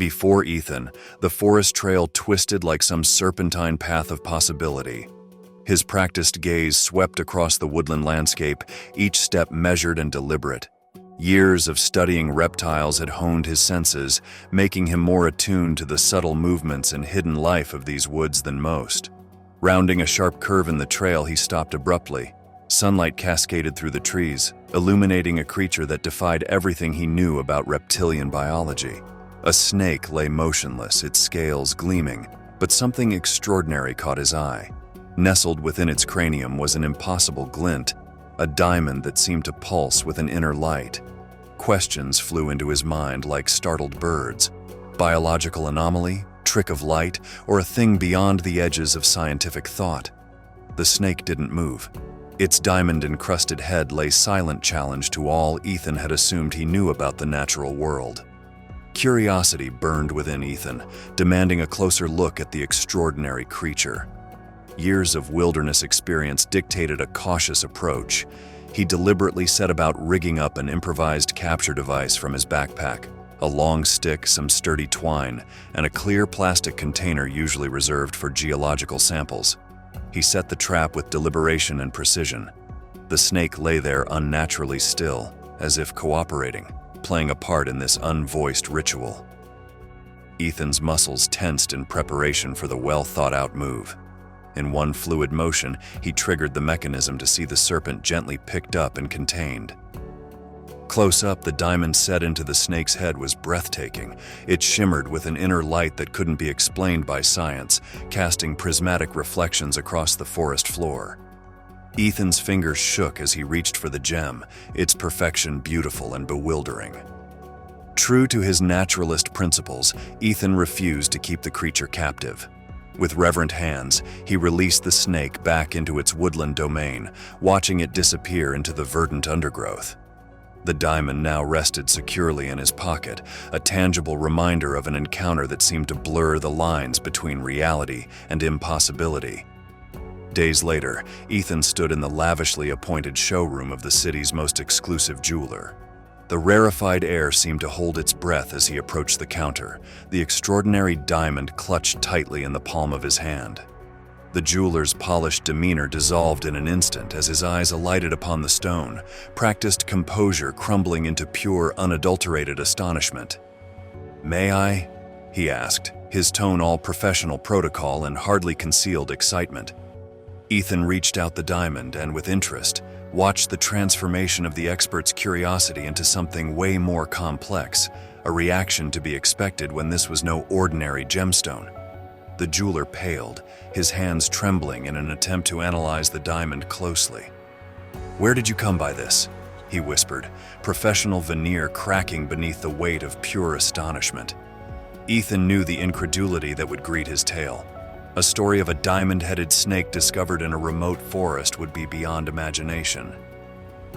Before Ethan, the forest trail twisted like some serpentine path of possibility. His practiced gaze swept across the woodland landscape, each step measured and deliberate. Years of studying reptiles had honed his senses, making him more attuned to the subtle movements and hidden life of these woods than most. Rounding a sharp curve in the trail, he stopped abruptly. Sunlight cascaded through the trees, illuminating a creature that defied everything he knew about reptilian biology. A snake lay motionless, its scales gleaming, but something extraordinary caught his eye. Nestled within its cranium was an impossible glint, a diamond that seemed to pulse with an inner light. Questions flew into his mind like startled birds. Biological anomaly, trick of light, or a thing beyond the edges of scientific thought? The snake didn't move. Its diamond-encrusted head lay silent challenge to all Ethan had assumed he knew about the natural world. Curiosity burned within Ethan, demanding a closer look at the extraordinary creature. Years of wilderness experience dictated a cautious approach. He deliberately set about rigging up an improvised capture device from his backpack, a long stick, some sturdy twine, and a clear plastic container usually reserved for geological samples. He set the trap with deliberation and precision. The snake lay there unnaturally still, as if cooperating, playing a part in this unvoiced ritual. Ethan's muscles tensed in preparation for the well-thought-out move. In one fluid motion, he triggered the mechanism to see the serpent gently picked up and contained. Close up, the diamond set into the snake's head was breathtaking. It shimmered with an inner light that couldn't be explained by science, casting prismatic reflections across the forest floor. Ethan's fingers shook as he reached for the gem, its perfection beautiful and bewildering. True to his naturalist principles, Ethan refused to keep the creature captive. With reverent hands, he released the snake back into its woodland domain, watching it disappear into the verdant undergrowth. The diamond now rested securely in his pocket, a tangible reminder of an encounter that seemed to blur the lines between reality and impossibility. Days later, Ethan stood in the lavishly appointed showroom of the city's most exclusive jeweler. The rarefied air seemed to hold its breath as he approached the counter, the extraordinary diamond clutched tightly in the palm of his hand. The jeweler's polished demeanor dissolved in an instant as his eyes alighted upon the stone, practiced composure crumbling into pure, unadulterated astonishment. "May I?" he asked, his tone all professional protocol and hardly concealed excitement. Ethan reached out the diamond and, with interest, watched the transformation of the expert's curiosity into something way more complex, a reaction to be expected when this was no ordinary gemstone. The jeweler paled, his hands trembling in an attempt to analyze the diamond closely. "Where did you come by this?" he whispered, professional veneer cracking beneath the weight of pure astonishment. Ethan knew the incredulity that would greet his tale. A story of a diamond-headed snake discovered in a remote forest would be beyond imagination.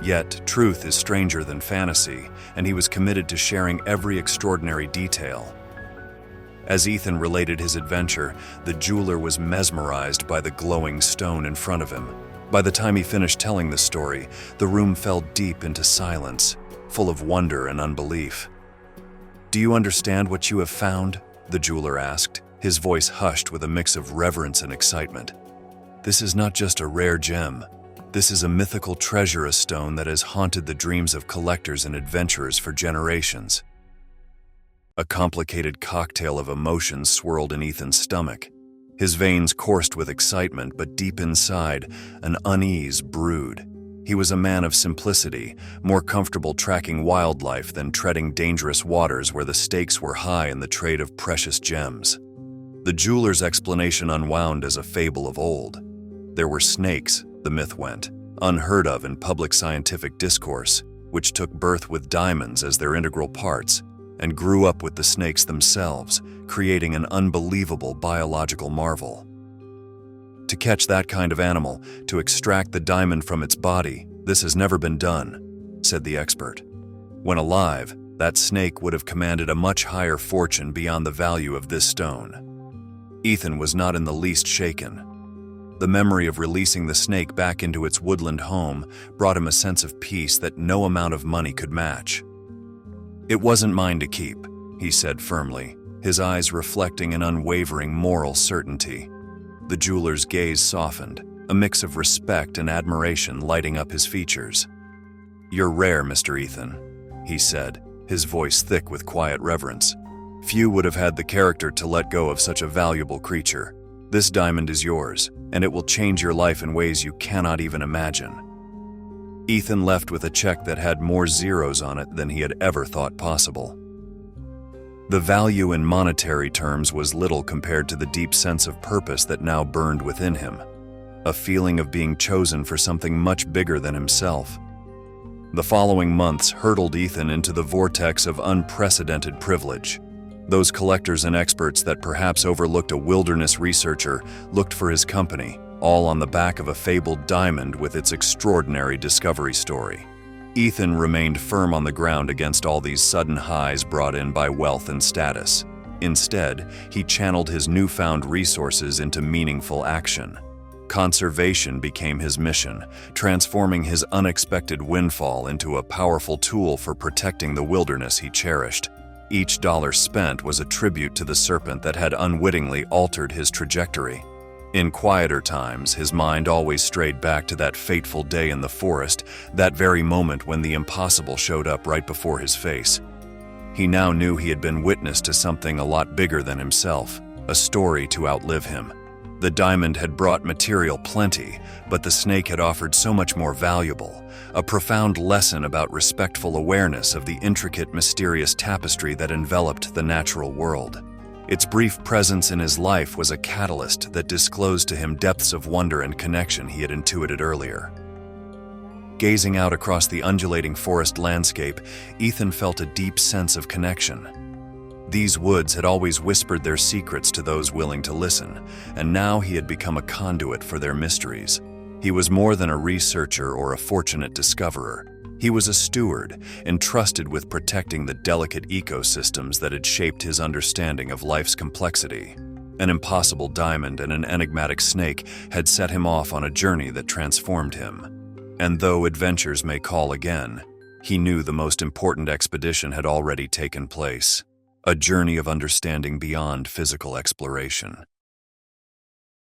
Yet, truth is stranger than fantasy, and he was committed to sharing every extraordinary detail. As Ethan related his adventure, the jeweler was mesmerized by the glowing stone in front of him. By the time he finished telling the story, the room fell deep into silence, full of wonder and unbelief. "Do you understand what you have found?" the jeweler asked, his voice hushed with a mix of reverence and excitement. "This is not just a rare gem. This is a mythical treasure, a stone that has haunted the dreams of collectors and adventurers for generations." A complicated cocktail of emotions swirled in Ethan's stomach. His veins coursed with excitement, but deep inside, an unease brewed. He was a man of simplicity, more comfortable tracking wildlife than treading dangerous waters where the stakes were high in the trade of precious gems. The jeweler's explanation unwound as a fable of old. There were snakes, the myth went, unheard of in public scientific discourse, which took birth with diamonds as their integral parts, and grew up with the snakes themselves, creating an unbelievable biological marvel. To catch that kind of animal, to extract the diamond from its body, this has never been done, said the expert. When alive, that snake would have commanded a much higher fortune beyond the value of this stone. Ethan was not in the least shaken. The memory of releasing the snake back into its woodland home brought him a sense of peace that no amount of money could match. "It wasn't mine to keep," he said firmly, his eyes reflecting an unwavering moral certainty. The jeweler's gaze softened, a mix of respect and admiration lighting up his features. "You're rare, Mr. Ethan," he said, his voice thick with quiet reverence. "Few would have had the character to let go of such a valuable creature. This diamond is yours, and it will change your life in ways you cannot even imagine." Ethan left with a check that had more zeros on it than he had ever thought possible. The value in monetary terms was little compared to the deep sense of purpose that now burned within him, a feeling of being chosen for something much bigger than himself. The following months hurtled Ethan into the vortex of unprecedented privilege. Those collectors and experts that perhaps overlooked a wilderness researcher looked for his company, all on the back of a fabled diamond with its extraordinary discovery story. Ethan remained firm on the ground against all these sudden highs brought in by wealth and status. Instead, he channeled his newfound resources into meaningful action. Conservation became his mission, transforming his unexpected windfall into a powerful tool for protecting the wilderness he cherished. Each dollar spent was a tribute to the serpent that had unwittingly altered his trajectory. In quieter times, his mind always strayed back to that fateful day in the forest, that very moment when the impossible showed up right before his face. He now knew he had been witness to something a lot bigger than himself, a story to outlive him. The diamond had brought material plenty, but the snake had offered so much more valuable, a profound lesson about respectful awareness of the intricate, mysterious tapestry that enveloped the natural world. Its brief presence in his life was a catalyst that disclosed to him depths of wonder and connection he had intuited earlier. Gazing out across the undulating forest landscape, Ethan felt a deep sense of connection. These woods had always whispered their secrets to those willing to listen, and now he had become a conduit for their mysteries. He was more than a researcher or a fortunate discoverer. He was a steward, entrusted with protecting the delicate ecosystems that had shaped his understanding of life's complexity. An impossible diamond and an enigmatic snake had set him off on a journey that transformed him. And though adventures may call again, he knew the most important expedition had already taken place, a journey of understanding beyond physical exploration.